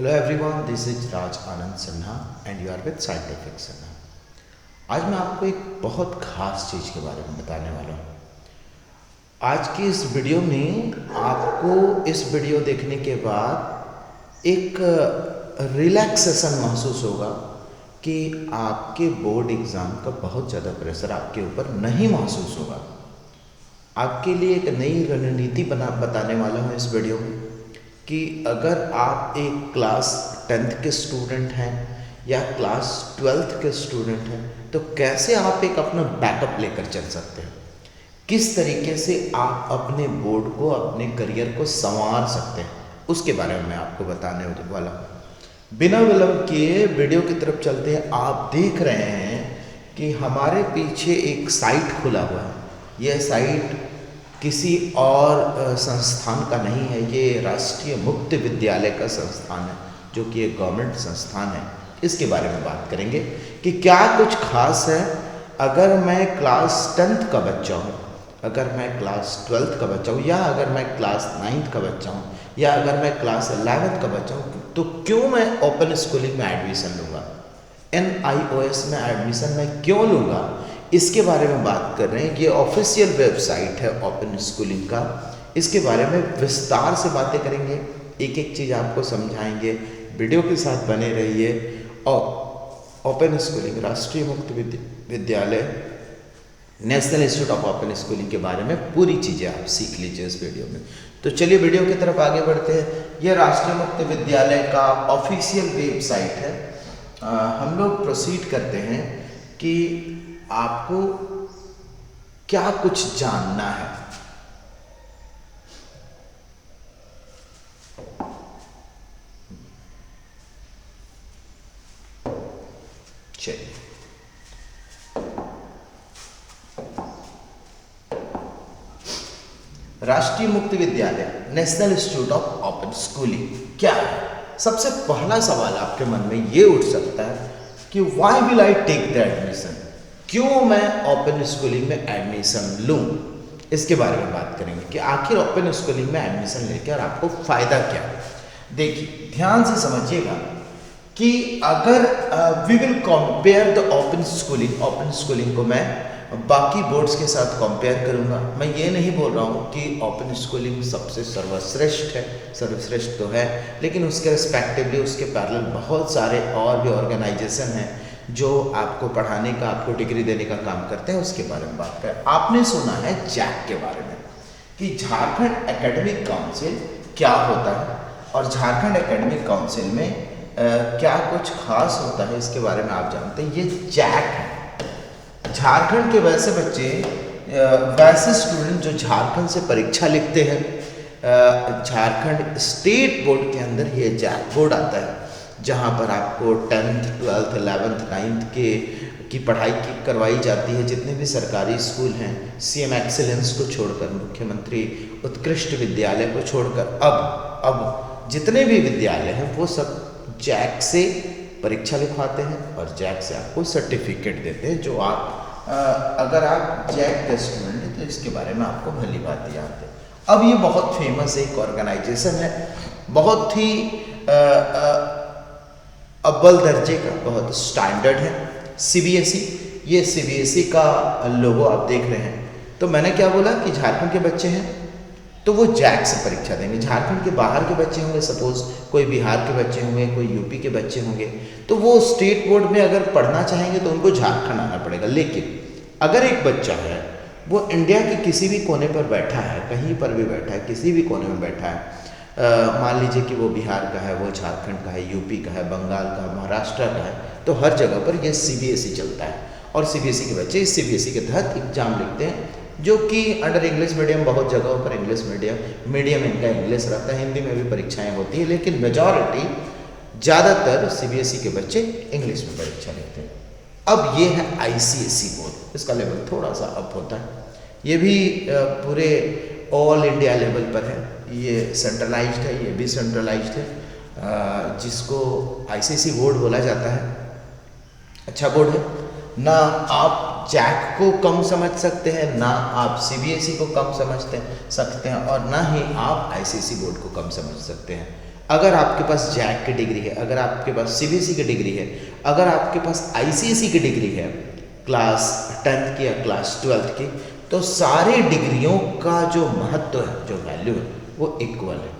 Hello everyone, this is Raj Anand Sinha and you are with scientific Sinha. आज मैं आपको एक बहुत खास चीज़ के बारे में बताने वाला हूँ। आज की इस वीडियो में आपको इस वीडियो देखने के बाद एक रिलैक्सेशन महसूस होगा कि आपके बोर्ड एग्ज़ाम का बहुत ज़्यादा प्रेशर आपके ऊपर नहीं महसूस होगा। आपके लिए एक नई रणनीति बताने वाला हूँ इस वीडियो में कि अगर आप एक क्लास 10th के स्टूडेंट हैं या क्लास 12th के स्टूडेंट हैं तो कैसे आप एक अपना बैकअप लेकर चल सकते हैं, किस तरीके से आप अपने बोर्ड को, अपने करियर को संवार सकते हैं, उसके बारे में मैं आपको बताने वाला हूँ। बिना विलंब किए वीडियो की तरफ चलते हैं। आप देख रहे हैं कि हमारे पीछे एक साइट खुला हुआ है। यह साइट किसी और संस्थान का नहीं है, ये राष्ट्रीय मुक्त विद्यालय का संस्थान है जो कि एक गवर्नमेंट संस्थान है। इसके बारे में बात करेंगे कि क्या कुछ खास है। अगर मैं क्लास 10th का बच्चा हूँ, अगर मैं क्लास 12th का बच्चा हूँ, या अगर मैं क्लास 9th का बच्चा हूँ, या अगर मैं क्लास 11th का बच्चा हूँ, तो क्यों मैं ओपन स्कूलिंग में एडमिशन लूँगा, NIOS में एडमिशन मैं क्यों लूँगा, इसके बारे में बात कर रहे हैं। ये ऑफिशियल वेबसाइट है ओपन स्कूलिंग का। इसके बारे में विस्तार से बातें करेंगे, एक एक चीज़ आपको समझाएंगे। वीडियो के साथ बने रहिए और ओपन स्कूलिंग, राष्ट्रीय मुक्त विद्यालय, national institute of open schooling के बारे में पूरी चीज़ें आप सीख लीजिए इस वीडियो में। तो चलिए वीडियो की तरफ आगे बढ़ते हैं। यह राष्ट्रीय मुक्त विद्यालय का ऑफिशियल वेबसाइट है। हम लोग प्रोसीड करते हैं कि आपको क्या कुछ जानना है। चलिए, राष्ट्रीय मुक्त विद्यालय, national institute of open schooling क्या है? सबसे पहला सवाल आपके मन में ये उठ सकता है कि why will I take the admission, क्यों मैं ओपन स्कूलिंग में एडमिशन लूँ। इसके बारे में बात करेंगे कि आखिर ओपन स्कूलिंग में एडमिशन लेकर और आपको फ़ायदा क्या है। देखिए, ध्यान से समझिएगा कि अगर we will compare the open schooling को मैं बाकी बोर्ड्स के साथ कंपेयर करूंगा। मैं ये नहीं बोल रहा हूँ कि ओपन स्कूलिंग सबसे सर्वश्रेष्ठ है, सर्वश्रेष्ठ तो है, लेकिन उसके रिस्पेक्टिवली उसके पैरेलल बहुत सारे और भी ऑर्गेनाइजेशन हैं जो आपको पढ़ाने का, आपको डिग्री देने का काम करते हैं। उसके बारे में बात करें। आपने सुना है जैक के बारे में कि झारखंड एकेडमिक काउंसिल क्या होता है और झारखंड एकेडमिक काउंसिल में क्या कुछ खास होता है, इसके बारे में आप जानते हैं। ये जैक है। झारखंड के वैसे बच्चे, वैसे स्टूडेंट जो झारखंड से परीक्षा लिखते हैं, झारखंड स्टेट बोर्ड के अंदर ये जैक बोर्ड आता है, जहाँ पर आपको 10th, 12th, 11th, 9th की पढ़ाई करवाई जाती है। जितने भी सरकारी स्कूल हैं, CM एक्सीलेंस को छोड़कर, मुख्यमंत्री उत्कृष्ट विद्यालय को छोड़कर, अब जितने भी विद्यालय हैं वो सब जैक से परीक्षा लिखवाते हैं और जैक से आपको सर्टिफिकेट देते हैं। जो आप अगर आप जैक का स्टूडेंट हैं तो इसके बारे में आपको भली बात याद है। अब ये बहुत फेमस एक ऑर्गेनाइजेशन है, बहुत ही अव्वल दर्जे का, बहुत स्टैंडर्ड है। CBSE, ये CBSE का लोगो आप देख रहे हैं। तो मैंने क्या बोला कि झारखंड के बच्चे हैं तो वो जैक से परीक्षा देंगे। झारखंड के बाहर के बच्चे होंगे, सपोज कोई बिहार के बच्चे होंगे, कोई यूपी के बच्चे होंगे, तो वो स्टेट बोर्ड में अगर पढ़ना चाहेंगे तो उनको झारखंड आना पड़ेगा। लेकिन अगर एक बच्चा है, वो इंडिया के किसी भी कोने पर बैठा है, कहीं पर भी बैठा है, किसी भी कोने में बैठा है, मान लीजिए कि वो बिहार का है, वो झारखंड का है, यूपी का है, बंगाल का है, महाराष्ट्र का है, तो हर जगह पर ये CBSE चलता है। और CBSE के बच्चे इस CBSE के तहत एग्जाम लिखते हैं, जो कि अंडर इंग्लिश मीडियम, बहुत जगहों पर इंग्लिश मीडियम इनका इंग्लिश रहता है। हिंदी में भी परीक्षाएं होती है, लेकिन मेजॉरिटी, ज़्यादातर CBSE के बच्चे इंग्लिश में परीक्षा लिखते हैं। अब ये है ICSE बोर्ड, इसका लेवल थोड़ा सा अप होता है। ये भी पूरे ऑल इंडिया लेवल पर है, ये सेंट्रलाइज्ड है, ये भी सेंट्रलाइज्ड है, जिसको ICSE बोर्ड बोला जाता है। अच्छा बोर्ड है ना। आप जैक को कम समझ सकते हैं, ना आप CBSE को कम समझते सकते हैं, और ना ही आप ICSE बोर्ड को कम समझ सकते हैं। अगर आपके पास जैक की डिग्री है, अगर आपके पास सीबीएसई की डिग्री है, अगर आपके पास आईसीएसई की डिग्री है क्लास 10th की या क्लास 12th की, तो सारी डिग्रियों का जो महत्व है, जो वैल्यू है, वो इक्वल है।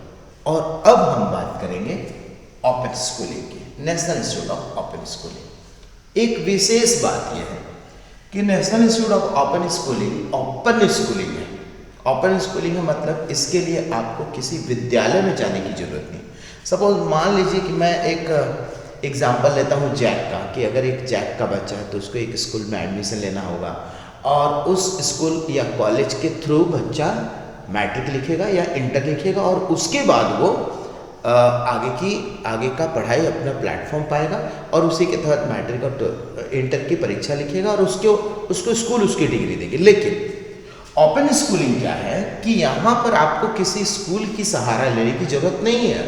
और अब हम बात करेंगे ओपन स्कूलिंग की, national institute of open schooling. एक विशेष बात यह है कि national institute of open schooling है। ओपन स्कूलिंग का मतलब इसके लिए आपको किसी विद्यालय में जाने की जरूरत नहीं। सपोज मान लीजिए कि मैं एक एग्जाम्पल लेता हूँ जैक का, कि अगर एक जैक का बच्चा है तो उसको एक स्कूल में एडमिशन लेना होगा और उस स्कूल या कॉलेज के थ्रू बच्चा मैट्रिक लिखेगा या इंटर लिखेगा और उसके बाद वो आगे का पढ़ाई अपना प्लेटफॉर्म पाएगा और उसी के तहत मैट्रिक और इंटर की परीक्षा लिखेगा और उसको स्कूल उसकी डिग्री देगी। लेकिन ओपन स्कूलिंग क्या है कि यहाँ पर आपको किसी स्कूल की सहारा लेने की जरूरत नहीं है।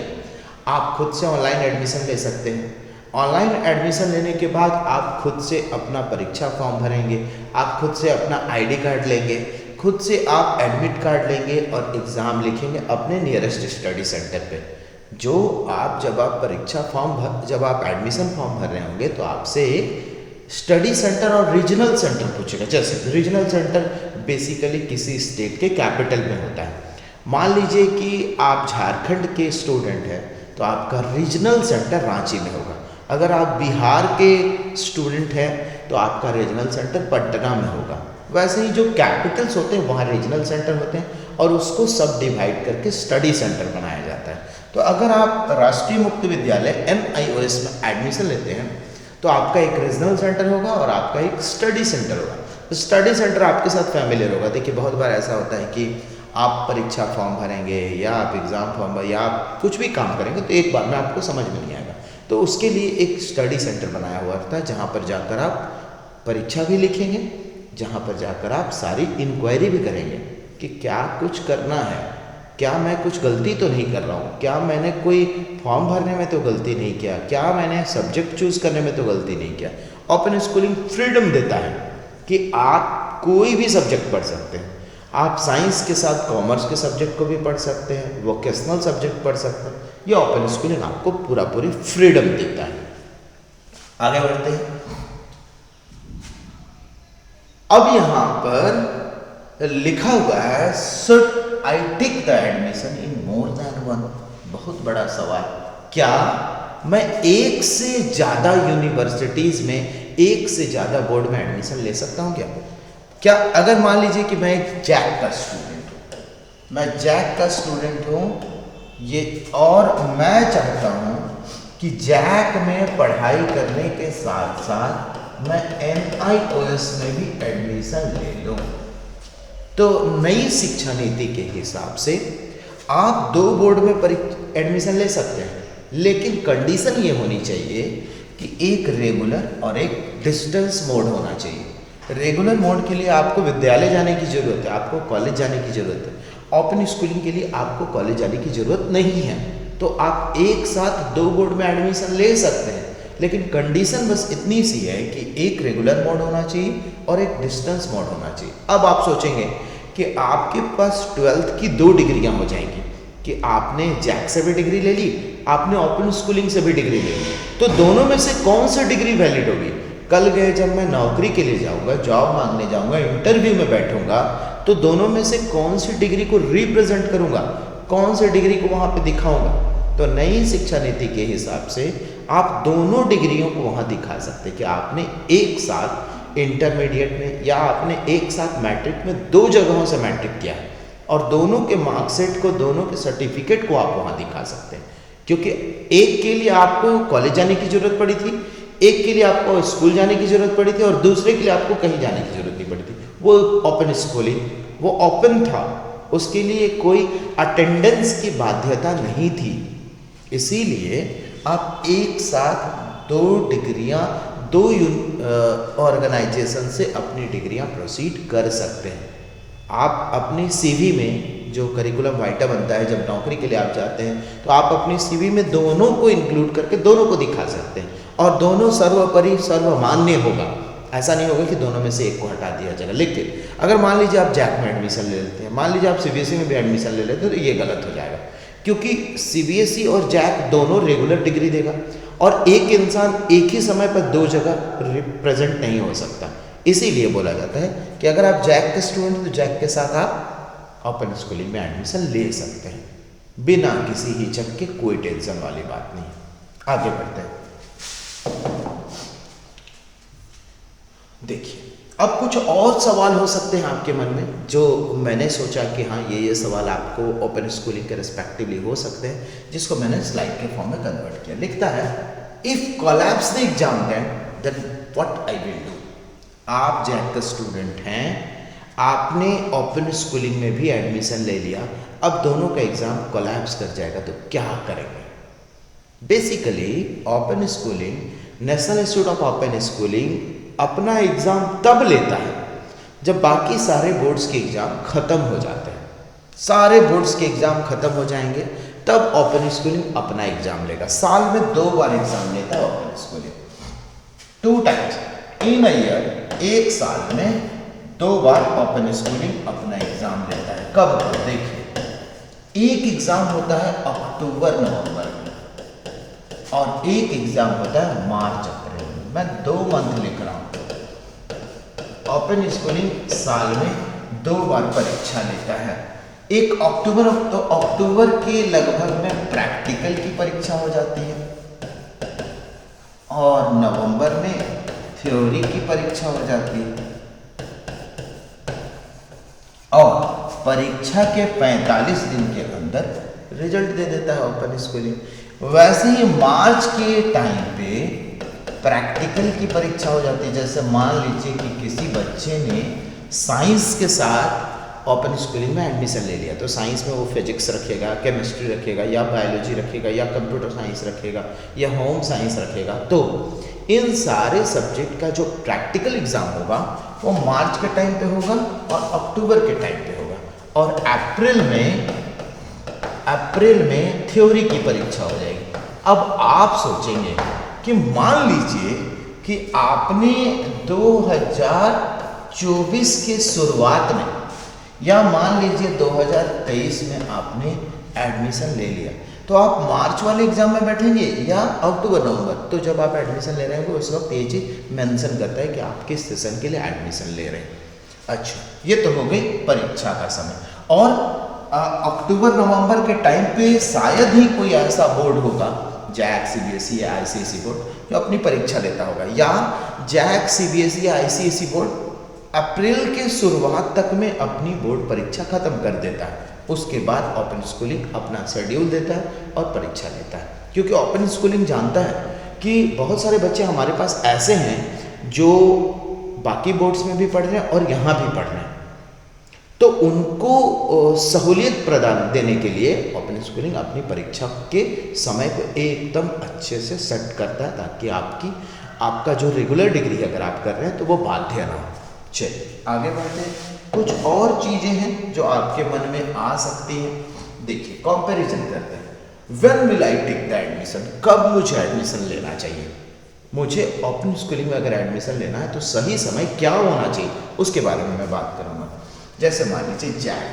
आप खुद से ऑनलाइन एडमिशन ले सकते हैं। ऑनलाइन एडमिशन लेने के बाद आप खुद से अपना परीक्षा फॉर्म भरेंगे, आप खुद से अपना आईडी कार्ड लेंगे, खुद से आप एडमिट कार्ड लेंगे और एग्ज़ाम लिखेंगे अपने नियरेस्ट स्टडी सेंटर पे। जो आप जब आप एडमिशन फॉर्म भर रहे होंगे तो आपसे एक स्टडी सेंटर और रीजनल सेंटर पूछेगा। जैसे रीजनल सेंटर बेसिकली किसी स्टेट के कैपिटल में होता है। मान लीजिए कि आप झारखंड के स्टूडेंट हैं तो आपका रीजनल सेंटर रांची में होगा। अगर आप बिहार के स्टूडेंट हैं तो आपका रीजनल सेंटर पटना में होगा। वैसे ही जो कैपिटल्स होते हैं वहाँ रीजनल सेंटर होते हैं और उसको सब डिवाइड करके स्टडी सेंटर बनाया जाता है। तो अगर आप राष्ट्रीय मुक्त विद्यालय NIOS में एडमिशन लेते हैं तो आपका एक रीजनल सेंटर होगा और आपका एक स्टडी सेंटर होगा। तो स्टडी सेंटर आपके साथ फैमिलियर होगा। देखिए बहुत बार ऐसा होता है कि आप परीक्षा फॉर्म भरेंगे या आप एग्ज़ाम फॉर्म या आप कुछ भी काम करेंगे तो एक बार में आपको समझ में नहीं आएगा। तो उसके लिए एक स्टडी सेंटर बनाया हुआ रहता है जहाँ पर जाकर आप परीक्षा भी लिखेंगे, जहाँ पर जाकर आप सारी इंक्वायरी भी करेंगे कि क्या कुछ करना है, क्या मैं कुछ गलती तो नहीं कर रहा हूँ, क्या मैंने कोई फॉर्म भरने में तो गलती नहीं किया, क्या मैंने सब्जेक्ट चूज़ करने में तो गलती नहीं किया। ओपन स्कूलिंग फ्रीडम देता है कि आप कोई भी सब्जेक्ट पढ़ सकते हैं। आप साइंस के साथ कॉमर्स के सब्जेक्ट को भी पढ़ सकते हैं, वोकेशनल सब्जेक्ट पढ़ सकते हैं। ये ओपन स्कूलिंग आपको पूरी फ्रीडम देता है। आगे बढ़ते हैं। अब यहाँ पर लिखा हुआ है should I take the admission in more than one. बहुत बड़ा सवाल, क्या मैं एक से ज़्यादा यूनिवर्सिटीज़ में, एक से ज़्यादा बोर्ड में एडमिशन ले सकता हूँ क्या अगर मान लीजिए कि मैं एक जैक का स्टूडेंट हूँ, ये और मैं चाहता हूँ कि जैक में पढ़ाई करने के साथ साथ मैं NIOS में भी एडमिशन ले लूँ। तो नई शिक्षा नीति के हिसाब से आप 2 बोर्ड में एडमिशन ले सकते हैं, लेकिन कंडीशन ये होनी चाहिए कि एक रेगुलर और एक डिस्टेंस मोड होना चाहिए। रेगुलर मोड के लिए आपको विद्यालय जाने की ज़रूरत है, आपको कॉलेज जाने की ज़रूरत है। ओपन स्कूलिंग के लिए आपको कॉलेज जाने की ज़रूरत नहीं है। तो आप एक साथ 2 बोर्ड में एडमिशन ले सकते हैं, लेकिन कंडीशन बस इतनी सी है कि एक रेगुलर मोड होना चाहिए और एक डिस्टेंस मोड होना चाहिए। अब आप सोचेंगे कि आपके पास 12th की 2 डिग्रियाँ हो जाएंगी कि आपने जैक से भी डिग्री ले ली, आपने ओपन स्कूलिंग से भी डिग्री ले ली, तो दोनों में से कौन सी डिग्री वैलिड होगी? कल गए जब मैं नौकरी के लिए जाऊंगा, जॉब मांगने जाऊंगा, इंटरव्यू में बैठूंगा, तो दोनों में से कौन सी डिग्री को रिप्रेजेंट करूंगा, कौन सी डिग्री को वहां पे दिखाऊंगा? तो नई शिक्षा नीति के हिसाब से आप दोनों डिग्रियों को वहां दिखा सकते कि आपने एक साथ इंटरमीडिएट में या आपने एक साथ मैट्रिक में 2 जगहों से मैट्रिक किया है और दोनों के मार्कशीट को, दोनों के सर्टिफिकेट को आप वहां दिखा सकते हैं। क्योंकि एक के लिए आपको कॉलेज जाने की जरूरत पड़ी थी, एक के लिए आपको स्कूल जाने की जरूरत पड़ी थी और दूसरे के लिए आपको कहीं जाने की जरूरत नहीं पड़ी थी। वो ओपन स्कूलिंग, वो ओपन था, उसके लिए कोई अटेंडेंस की बाध्यता नहीं थी। इसीलिए आप एक साथ 2 डिग्रियां, 2 ऑर्गेनाइजेशन से अपनी डिग्रियां प्रोसीड कर सकते हैं। आप अपने CV में जो करिकुलम वाइटा बनता है, जब नौकरी के लिए आप जाते हैं तो आप अपनी CV में दोनों को इंक्लूड करके दोनों को दिखा सकते हैं और दोनों सर्वोपरि सर्वमान्य होगा। ऐसा नहीं होगा कि दोनों में से एक को हटा दिया जाएगा। लेकिन अगर मान लीजिए आप जैक में एडमिशन ले लेते हैं, मान लीजिए आप CBSE में भी एडमिशन ले लेते हैं, तो ये गलत हो जाएगा। क्योंकि सीबीएसई और जैक दोनों रेगुलर डिग्री देगा और एक इंसान एक ही समय पर दो जगह रिप्रेजेंट नहीं हो सकता। इसीलिए बोला जाता है कि अगर आप जैक के स्टूडेंट तो जैक के साथ आप ओपन स्कूलिंग में एडमिशन ले सकते हैं बिना किसी हिचक के, कोई टेंशन वाली बात नहीं। आगे बढ़ते हैं। देखिए अब कुछ और सवाल हो सकते हैं आपके मन में, जो मैंने सोचा कि हाँ ये सवाल आपको ओपन स्कूलिंग के रिस्पेक्टिवली हो सकते हैं, जिसको मैंने स्लाइड के फॉर्म में कन्वर्ट किया। लिखता है if collapse the exam then what I will do. आप जैक का स्टूडेंट हैं, आपने ओपन स्कूलिंग में भी एडमिशन ले लिया, अब दोनों का एग्जाम कोलैप्स कर जाएगा तो क्या करेंगे। Basically open schooling, national institute of open schooling अपना एग्जाम तब लेता है जब बाकी सारे बोर्ड्स के एग्जाम खत्म हो जाते हैं। सारे बोर्ड्स के एग्जाम खत्म हो जाएंगे तब ओपन स्कूलिंग अपना एग्जाम लेगा। साल में 2 बार एग्जाम लेता है open schooling, 2 times in a year. एक साल में 2 बार ओपन स्कूलिंग अपना एग्जाम लेता है। कब? देखिए, एक एग्जाम होता है अक्टूबर नवंबर में और एक एग्जाम होता है मार्च अप्रैल में। मैं 2 मंथ लिख रहा हूं। ओपन स्कूलिंग साल में 2 बार परीक्षा लेता है। एक अक्टूबर, तो अक्टूबर के लगभग में प्रैक्टिकल की परीक्षा हो जाती है और नवंबर में थ्योरी की परीक्षा हो जाती है और परीक्षा के 45 दिन के अंदर रिजल्ट दे देता है ओपन स्कूलिंग। वैसे ही मार्च के टाइम पे प्रैक्टिकल की परीक्षा हो जाती है। जैसे मान लीजिए कि किसी बच्चे ने साइंस के साथ ओपन स्कूलिंग में एडमिशन ले लिया, तो साइंस में वो फिजिक्स रखेगा, केमिस्ट्री रखेगा या बायोलॉजी रखेगा या कंप्यूटर साइंस रखेगा या होम साइंस रखेगा। तो इन सारे सब्जेक्ट का जो प्रैक्टिकल एग्जाम होगा वो मार्च के टाइम पे होगा और अक्टूबर के टाइम पे होगा और अप्रैल में थ्योरी की परीक्षा हो जाएगी। अब आप सोचेंगे कि मान लीजिए कि आपने 2024 के शुरुआत में या मान लीजिए 2023 में आपने एडमिशन ले लिया, तो आप मार्च वाले एग्जाम में बैठेंगे या अक्टूबर नवंबर। तो जब आप एडमिशन ले रहे हैं उस वक्त ये चीज मेंशन करता है कि आप किस सेशन के लिए एडमिशन ले रहे हैं। अच्छा, ये तो हो गई परीक्षा का समय। और अक्टूबर नवंबर के टाइम पे शायद ही कोई ऐसा बोर्ड होगा, जैक, सीबीएसई या आईसीएसई बोर्ड, जो अपनी परीक्षा लेता होगा, या जैक, सीबीएसई या आईसीएसई बोर्ड अप्रैल के शुरुआत तक में अपनी बोर्ड परीक्षा खत्म कर देता है। उसके बाद ओपन स्कूलिंग अपना शेड्यूल देता है और परीक्षा लेता है। क्योंकि ओपन स्कूलिंग जानता है कि बहुत सारे बच्चे हमारे पास ऐसे हैं जो बाकी बोर्ड्स में भी पढ़ रहे हैं और यहाँ भी पढ़ रहे हैं, तो उनको सहूलियत प्रदान देने के लिए ओपन स्कूलिंग अपनी परीक्षा के समय को एकदम अच्छे से सेट करता है ताकि आपका जो रेगुलर डिग्री अगर आप कर रहे हैं तो वो बाध्य ना हो। चलिए आगे बढ़ते हैं। कुछ और चीजें हैं जो आपके मन में आ सकती हैं। देखिए, कंपैरिजन करते हैं। When will I take the admission, कब मुझे एडमिशन लेना चाहिए। मुझे ओपन स्कूलिंग में अगर एडमिशन लेना है तो सही समय क्या होना चाहिए, उसके बारे में मैं बात करूंगा। जैसे मान लीजिए जैक,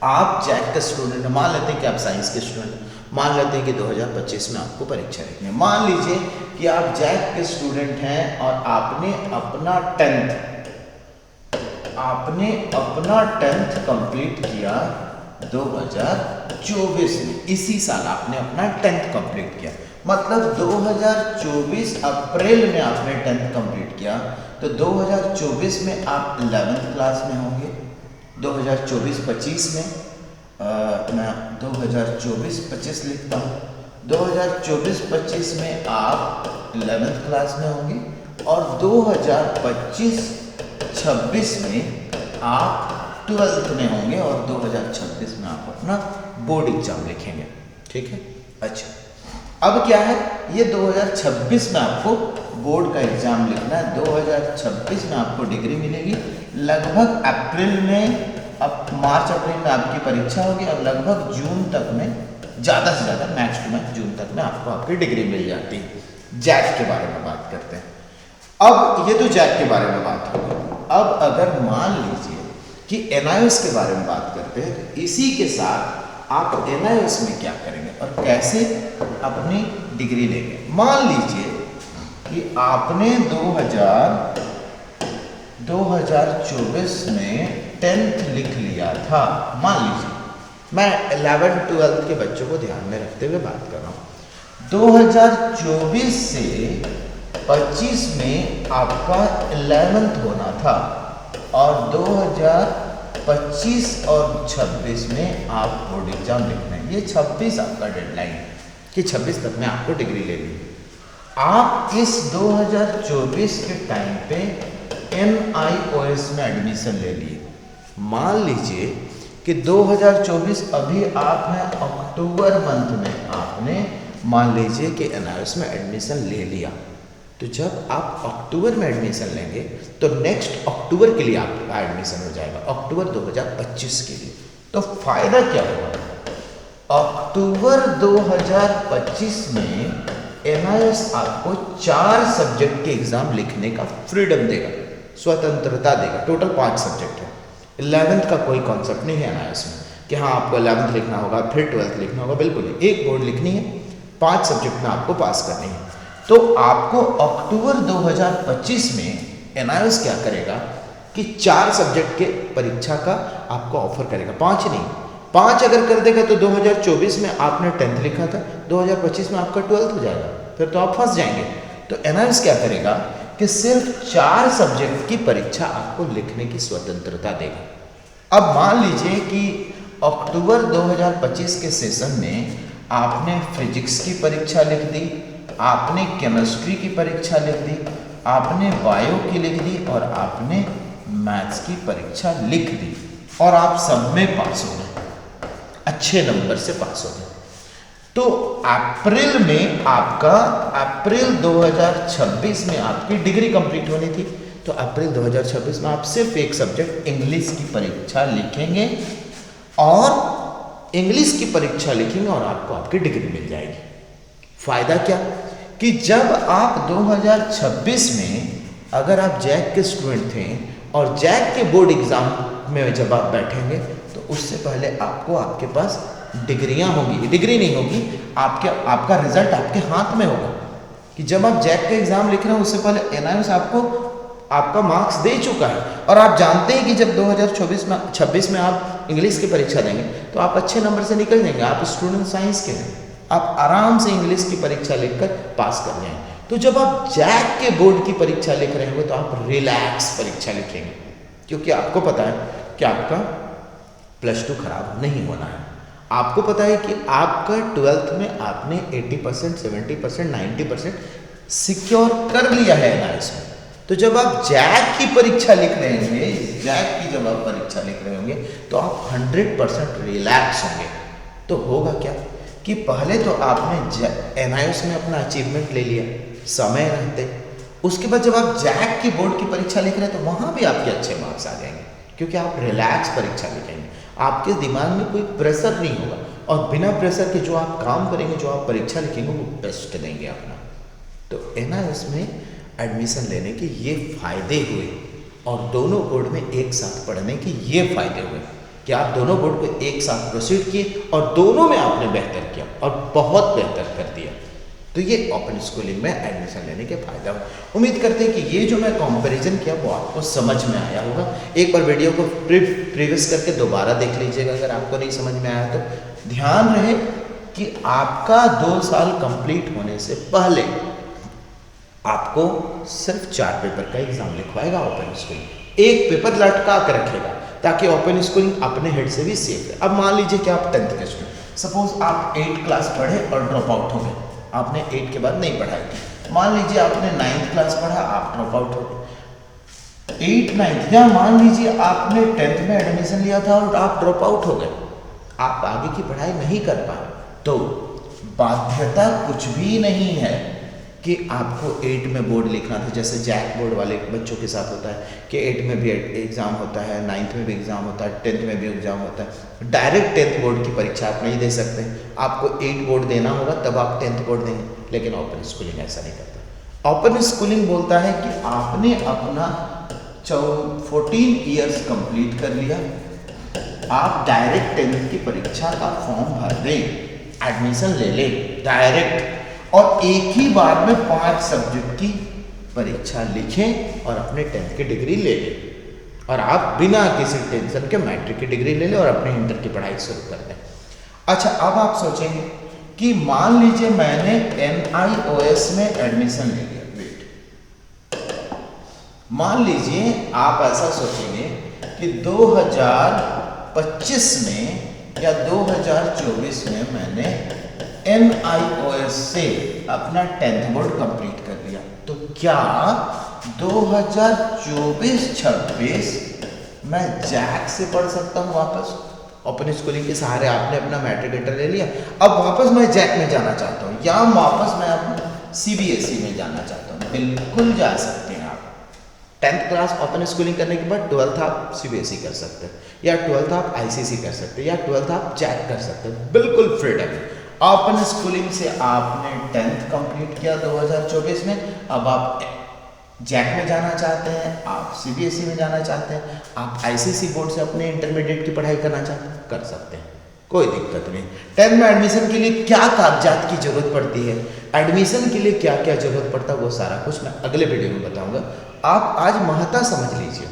आप जैक का स्टूडेंट, मान लेते हैं कि आप साइंस के स्टूडेंट, मान लेते हैं कि 2025 में आपको परीक्षा लिखनी है। मान लीजिए कि आप जैक के स्टूडेंट हैं और आपने अपना 10th कंप्लीट किया 2024 में। इसी साल आपने अपना 10th कंप्लीट किया, मतलब 2024 अप्रैल में आपने 10th कंप्लीट किया, तो 2024 में आप 11th क्लास में होंगे। 2024-25 में मैं 2024-25 लिखता हूँ। 2024-25 में आप 11th क्लास में होंगे और 2025-26 में आप 12th में होंगे और 2026 में आप अपना बोर्ड एग्जाम लिखेंगे। ठीक है। अच्छा, अब क्या है, ये 2026 में आपको बोर्ड का एग्जाम लिखना है। 2026 में आपको डिग्री मिलेगी। लगभग अप्रैल में, अब मार्च अप्रैल में आपकी परीक्षा होगी और लगभग जून तक में, ज़्यादा से ज़्यादा मैक्स टू मैक्स जून तक में आपको आपकी डिग्री मिल जाती है। जैक के बारे में बात करते हैं। अब ये तो जैक के बारे में बात होगी। अब अगर मान लीजिए कि एनआईओएस के बारे में बात करते हैं, तो इसी के साथ आप NIOS में क्या करेंगे और कैसे अपनी डिग्री लेंगे। मान लीजिए कि आपने 2024 में 10th लिख लिया था। मान लीजिए, मैं 11th 12th के बच्चों को ध्यान में रखते हुए बात कर रहा हूँ। 2024 से 25 में आपका 11th होना था और 2025 और 26 में आप बोर्ड एग्जाम लिखना है। ये 26 आपका डेडलाइन है कि 26 तक में आपको डिग्री लेनी है। आप इस 2024 के टाइम पे NIOS में एडमिशन ले लिए। मान लीजिए कि 2024 अभी आप हैं अक्टूबर मंथ में, आपने मान लीजिए कि NIOS में एडमिशन ले लिया। तो जब आप अक्टूबर में एडमिशन लेंगे तो नेक्स्ट अक्टूबर के लिए आपका एडमिशन हो जाएगा, अक्टूबर 2025 के लिए। तो फायदा क्या होगा, अक्टूबर 2025 में NIOS आपको 4 सब्जेक्ट के एग्जाम लिखने का फ्रीडम देगा, स्वतंत्रता देगा। टोटल 5 सब्जेक्ट है। 11th का कोई कॉन्सेप्ट नहीं है NIOS में कि हाँ आपको 11th लिखना होगा फिर 12th लिखना होगा, बिल्कुल नहीं। एक बोर्ड लिखनी है, 5 सब्जेक्ट में आपको पास करनी है। तो आपको अक्टूबर 2025 में NIOS क्या करेगा कि 4 सब्जेक्ट के परीक्षा का आपको ऑफर करेगा, 5 नहीं। 5 अगर कर देगा तो 2024 में आपने 10th लिखा था, 2025 में आपका 12th हो जाएगा, फिर तो आप फंस जाएंगे। तो NIOS क्या करेगा कि सिर्फ 4 सब्जेक्ट की परीक्षा आपको लिखने की स्वतंत्रता देगा। अब मान लीजिए कि अक्टूबर 2025 के सेशन में आपने फिजिक्स की परीक्षा लिख दी, आपने केमिस्ट्री की परीक्षा लिख दी, आपने बायो की लिख दी और आपने मैथ्स की परीक्षा लिख दी और आप सब में पास हो गए, अच्छे नंबर से पास हो गए। तो अप्रैल में आपका, अप्रैल 2026 में आपकी डिग्री कंप्लीट होनी थी। तो अप्रैल 2026 में आप सिर्फ एक सब्जेक्ट इंग्लिश की परीक्षा लिखेंगे और इंग्लिश की परीक्षा लिखेंगे और आपको आपकी डिग्री मिल जाएगी। फायदा क्या कि जब आप 2026 में अगर आप जैक के स्टूडेंट थे और जैक के बोर्ड एग्जाम में जब आप बैठेंगे तो उससे पहले आपको आपके पास डिग्रियां होंगी, डिग्री नहीं होगी, आपका रिजल्ट आपके हाथ में होगा। कि जब आप जैक का एग्जाम लिख रहे हो उससे पहले NIOS आपको आपका मार्क्स दे चुका है और आप जानते हैं कि जब 2026 में आप इंग्लिश की परीक्षा देंगे तो आप अच्छे नंबर से निकल जाएंगे। आप स्टूडेंट साइंस के हैं, आप आराम से इंग्लिश की परीक्षा लिखकर पास कर जाएंगे। तो जब आप जैक के बोर्ड की परीक्षा लिख रहे होंगे तो आप रिलैक्स परीक्षा लिखेंगे, क्योंकि आपको पता है कि आपका +2 खराब नहीं होना है। आपको पता है कि आपका 12th में आपने 80%, 70%, 90% सिक्योर कर लिया है NIOS में। तो जब आप जैक की परीक्षा लिख रहे होंगे, जैक की जब आप परीक्षा लिख रहे होंगे तो आप 100% रिलैक्स होंगे। तो होगा क्या कि पहले तो आपने NIOS में अपना अचीवमेंट ले लिया समय रहते, उसके बाद जब आप जैक की बोर्ड की परीक्षा लिख रहे हैं तो वहाँ भी आपके अच्छे मार्क्स आ जाएंगे, क्योंकि आप रिलैक्स परीक्षा लिखेंगे। आपके दिमाग में कोई प्रेशर नहीं होगा और बिना प्रेशर के जो आप काम करेंगे, जो आप परीक्षा लिखेंगे वो बेस्ट देंगे अपना। तो NIOS में एडमिशन लेने के ये फायदे हुए और दोनों बोर्ड में एक साथ पढ़ने के ये फायदे हुए कि आप दोनों बोर्ड को एक साथ प्रोसीड किए और दोनों में आपने बेहतर किया और बहुत बेहतर कर दिया। तो ये ओपन स्कूलिंग में एडमिशन लेने के फायदा हो। उम्मीद करते हैं कि ये जो मैं कंपैरिजन किया वो आपको समझ में आया होगा। एक बार वीडियो को प्रीवियस करके दोबारा देख लीजिएगा अगर आपको नहीं समझ में आया तो। ध्यान रहे कि आपका 2 साल कंप्लीट होने से पहले आपको सिर्फ 4 पेपर का एग्जाम लिखवाएगा ओपन स्कूलिंग, एक पेपर लटका कर रखेगा ताकि ओपन स्कूलिंग अपने हेड से भी सेफ है। अब मान लीजिए कि आप 10th के स्टूडेंट, सपोज आप 8 क्लास पढ़े और ड्रॉप आउट हो गए, आपने 8 के बाद नहीं पढ़ाई। मान लीजिए आपने 9th क्लास पढ़ा, आप ड्रॉप आउट हो गए। 8, 9th, या मान लीजिए आपने 10th में एडमिशन लिया था और आप ड्रॉप आउट हो गए, आप आगे की पढ़ाई नहीं कर पाए, तो बाध्यता कुछ भी नहीं है कि आपको 8 में बोर्ड लिखना था। जैसे जैक बोर्ड वाले बच्चों के साथ होता है कि 8 में भी एग्ज़ाम होता है, 9th में भी एग्ज़ाम होता है, 10th में भी एग्ज़ाम होता है। डायरेक्ट 10th बोर्ड की परीक्षा आप नहीं दे सकते, आपको 8 बोर्ड देना होगा तब आप 10th बोर्ड देंगे। लेकिन ओपन स्कूलिंग ऐसा नहीं करता। ओपन स्कूलिंग बोलता है कि आपने अपना 14 ईयर्स कंप्लीट कर लिया, आप डायरेक्ट 10th की परीक्षा का फॉर्म भर दें, एडमिशन ले लें डायरेक्ट, और एक ही बार में 5 सब्जेक्ट की परीक्षा लिखें और अपने 10th की डिग्री ले लें, और आप बिना किसी टेंशन के मैट्रिक की डिग्री ले लें और अपने इंटर की पढ़ाई शुरू कर दें। अच्छा, अब आप सोचेंगे कि मान लीजिए मैंने NIOS में एडमिशन ले लिया। वेट, मान लीजिए आप ऐसा सोचेंगे कि 2025 में या 2024 में मैंने NIOS से अपना 10th बोर्ड कंप्लीट कर लिया, तो क्या 2024-26 मैं जैक से पढ़ सकता हूँ वापस? ओपन स्कूलिंग के सहारे आपने अपना मैट्रिक इंटर ले लिया, अब वापस मैं जैक में जाना चाहता हूँ या वापस मैं अपना CBSE में जाना चाहता हूँ, बिल्कुल जा सकते हैं आप। 10th क्लास ओपन स्कूलिंग करने के बाद 12th आप CBSE कर सकते हैं, या 12th आप ICC कर सकते हैं, या 12th आप जैक कर सकते हैं, बिल्कुल फ्रीडम। ओपन स्कूलिंग से आपने 10th कंप्लीट किया 2024 में, अब आप जैक में जाना चाहते हैं, आप CBSE में जाना चाहते हैं, आप ICC बोर्ड से अपने इंटरमीडिएट की पढ़ाई करना चाहते हैं, कर सकते हैं, कोई दिक्कत नहीं। 10th में एडमिशन के लिए क्या कागजात की जरूरत पड़ती है, एडमिशन के लिए क्या क्या जरूरत पड़ता है, वो सारा कुछ मैं अगले वीडियो में बताऊंगा। आप आज महत्ता समझ लीजिए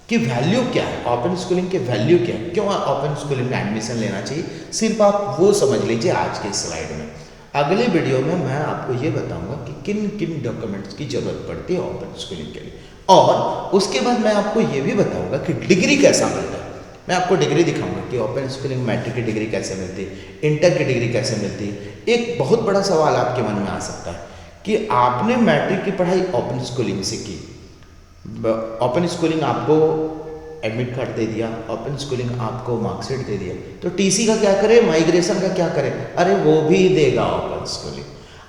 कि वैल्यू क्या है, ओपन स्कूलिंग के वैल्यू क्या है, क्यों ओपन स्कूलिंग में एडमिशन लेना चाहिए, सिर्फ आप वो समझ लीजिए आज के स्लाइड में। अगले वीडियो में मैं आपको ये बताऊंगा कि किन किन डॉक्यूमेंट्स की जरूरत पड़ती है ओपन स्कूलिंग के लिए, और उसके बाद मैं आपको ये भी बताऊंगा कि डिग्री कैसा मिलता है। मैं आपको डिग्री दिखाऊंगा कि ओपन स्कूलिंग मैट्रिक की डिग्री कैसे मिलती है, इंटर की डिग्री कैसे मिलती है। एक बहुत बड़ा सवाल आपके मन में आ सकता है कि आपने मैट्रिक की पढ़ाई ओपन स्कूलिंग से की, ओपन स्कूलिंग आपको एडमिट कार्ड दे दिया, ओपन स्कूलिंग आपको मार्कशीट दे दिया, तो TC का क्या करें, माइग्रेशन का क्या करें? अरे वो भी देगा ओपन स्कूलिंग,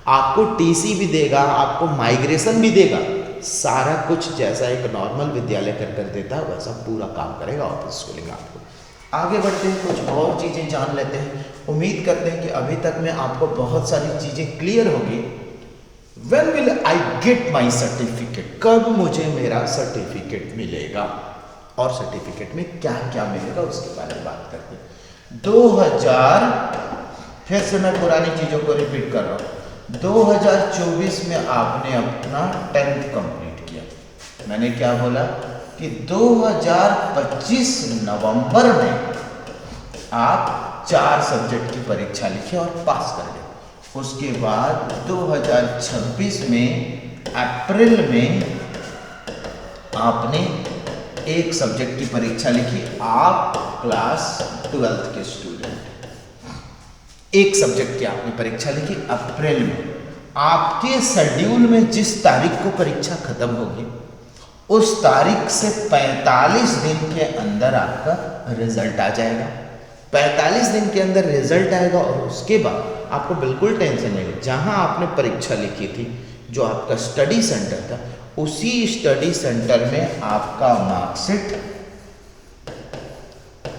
आपको TC भी देगा, आपको माइग्रेशन भी देगा, सारा कुछ जैसा एक नॉर्मल विद्यालय कर देता है वैसा पूरा काम करेगा ओपन स्कूलिंग आपको। आगे बढ़ते हैं, कुछ और चीज़ें जान लेते हैं। उम्मीद करते हैं कि अभी तक में आपको बहुत सारी चीज़ें क्लियर होगी। When will I get my certificate? कब मुझे मेरा सर्टिफिकेट मिलेगा, और सर्टिफिकेट में क्या क्या मिलेगा उसके बारे में बात करते हैं। 2000, फिर से मैं पुरानी चीज़ों को रिपीट कर रहा हूँ, 2024 में आपने अपना 10th कंप्लीट किया। मैंने क्या बोला कि 2025 नवंबर में आप 4 सब्जेक्ट की परीक्षा लिखे और पास कर गए। उसके बाद 2026 में अप्रैल में आपने 1 सब्जेक्ट की परीक्षा लिखी। आप क्लास 12th के स्टूडेंट, 1 सब्जेक्ट की आपने परीक्षा लिखी अप्रैल में। आपके शेड्यूल में जिस तारीख को परीक्षा खत्म होगी उस तारीख से 45 दिन के अंदर आपका रिजल्ट आ जाएगा। 45 दिन के अंदर रिजल्ट आएगा और उसके बाद आपको बिल्कुल टेंशन नहीं, जहां आपने परीक्षा लिखी थी, जो आपका स्टडी सेंटर था, उसी स्टडी सेंटर में आपका मार्कशीट,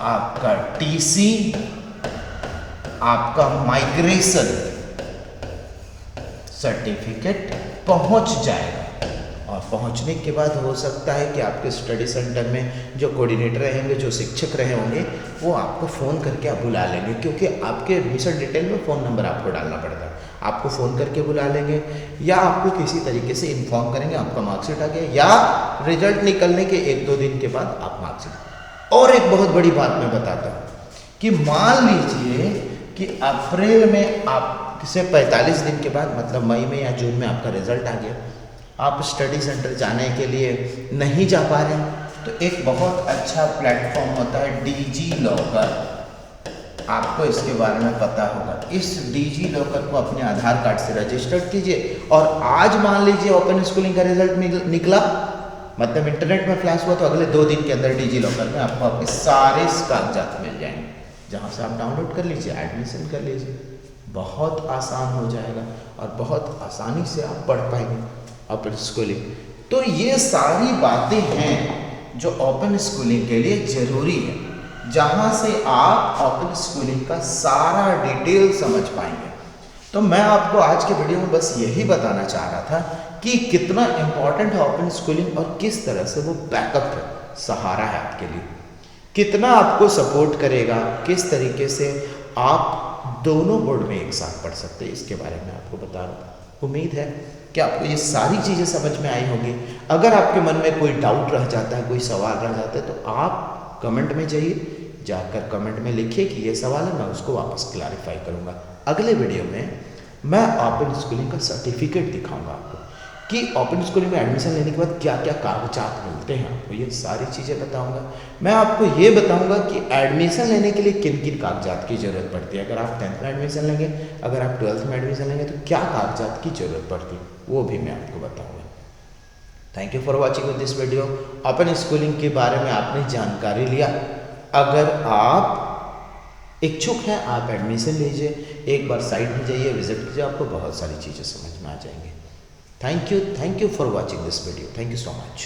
आपका TC, आपका माइग्रेशन सर्टिफिकेट पहुंच जाएगा। और पहुंचने के बाद हो सकता है कि आपके स्टडी सेंटर में जो कोऑर्डिनेटर रहेंगे, जो शिक्षक रहे होंगे, वो आपको फ़ोन करके आप बुला लेंगे, क्योंकि आपके एडमिशन डिटेल में फ़ोन नंबर आपको डालना पड़ता है। आपको फ़ोन करके बुला लेंगे या आपको किसी तरीके से इन्फॉर्म करेंगे आपका मार्कशीट आ गया, या रिजल्ट निकलने के 1-2 दिन के बाद आप मार्कशीट। और एक बहुत बड़ी बात मैं बताता हूँ कि मान लीजिए कि अप्रैल में आपसे 45 दिन के बाद, मतलब मई में या जून में आपका रिजल्ट आ गया, आप स्टडी सेंटर जाने के लिए नहीं जा पा रहे हैं, तो एक बहुत अच्छा प्लेटफॉर्म होता है डिजी लॉकर। आपको इसके बारे में पता होगा। इस डिजी लॉकर को अपने आधार कार्ड से रजिस्टर्ड कीजिए, और आज मान लीजिए ओपन स्कूलिंग का रिजल्ट निकला, मतलब इंटरनेट में फ्लैश हुआ, तो अगले 2 दिन के अंदर डिजी लॉकर में आपको आपके सारे कागजात मिल जाएंगे, जहाँ से आप डाउनलोड कर लीजिए, एडमिशन कर लीजिए। बहुत आसान हो जाएगा और बहुत आसानी से आप पढ़ पाएंगे ओपन स्कूलिंग। तो ये सारी बातें हैं जो ओपन स्कूलिंग के लिए ज़रूरी है, जहाँ से आप ओपन स्कूलिंग का सारा डिटेल समझ पाएंगे। तो मैं आपको आज के वीडियो में बस यही बताना चाह रहा था कि कितना इम्पॉर्टेंट है ओपन स्कूलिंग और किस तरह से वो बैकअप है, सहारा है आपके लिए। कितना आपको सपोर्ट करेगा, किस तरीके से आप दोनों बोर्ड में एक साथ पढ़ सकते हैं, इसके बारे में आपको बता रहा हूँ। उम्मीद है कि आपको ये सारी चीज़ें समझ में आई होंगी। अगर आपके मन में कोई डाउट रह जाता है, कोई सवाल रह जाता है, तो आप कमेंट में जाकर कमेंट में लिखिए कि ये सवाल है, मैं उसको वापस क्लैरिफाई करूँगा। अगले वीडियो में मैं ओपन स्कूलिंग का सर्टिफिकेट दिखाऊंगा आपको कि ओपन स्कूलिंग में एडमिशन लेने के बाद क्या क्या कागजात मिलते हैं, आपको ये सारी चीज़ें बताऊंगा। मैं आपको ये बताऊंगा कि एडमिशन लेने के लिए किन किन कागजात की ज़रूरत पड़ती है। अगर आप 10th में एडमिशन लेंगे, अगर आप 12th में एडमिशन लेंगे, तो क्या कागजात की ज़रूरत पड़ती है, वो भी मैं आपको बताऊँगा। Thank you for watching this video. Open schooling के बारे में आपने जानकारी लिया। अगर आप इच्छुक हैं, आप एडमिशन लीजिए, एक बार साइट में जाइए, विजिट कीजिए, आपको बहुत सारी चीज़ें समझ में आ जाएंगी। Thank you for watching this video. Thank you so much.